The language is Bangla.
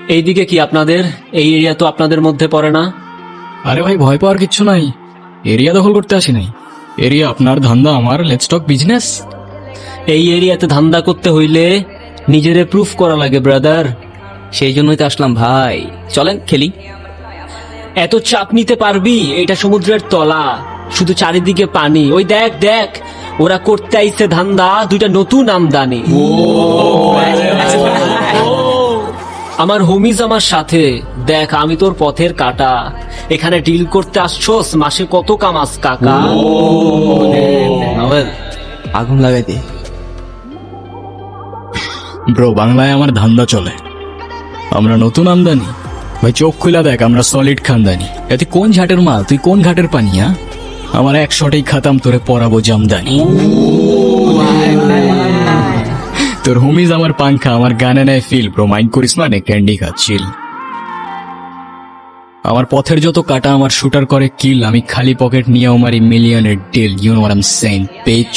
এইদিকে কি আপনাদের? এই এরিয়া তো আপনাদের মধ্যে পড়ে না। আরে ভাই, ভয় পাওয়ার কিচ্ছু নাই। এরিয়া দখল করতে আসি নাই। এরিয়া আপনার, ধান্দা আমার। Let's talk business. এই এরিয়াতে ধান্দা করতে হইলে নিজেরে প্রুফ করা লাগে ব্রাদার। সেই জন্যই তো আসলাম ভাই, চলেন খেলি। এত চাপ নিতে পারবি? এটা সমুদ্রের তলা, শুধু চারিদিকে পানি। ওই দেখ দেখ, ওরা করতে আইছে ধান্দা, দুইটা নতুন আমদানি। আমার হোমিজ আমার সাথে। দেখ, আমি তোর পথের কাটা। এখানে ডিল করতে আসছোস, মাসে কত কামাস কাকা? নভেল আগুন লাগাই দে। ব্রো, বাংলায় আমার ধান্দা চলে। আমরা নতুন আমদানি। ভাই চোখ খুলা দেখ, আমরা সলিড খানদানি। এতে কোন ঝাটের মাল, তুই কোন ঘাটের পানি? হ্যাঁ, আমার এক শটেই খাতাম, তোরে পরাবো জামদানি। তোর হোমিজ আমার পাংখা, আমার গানে নেয় ফিল। ব্রো মাইন্ড করিস না, ক্যান্ডি খাচ্ছিল। আমার পথের যত কাটা আমার শুটার করে কিল। আমি খালি পকেট নিয়ে মারি মিলিয়নের deal. You know what I am saying, beach.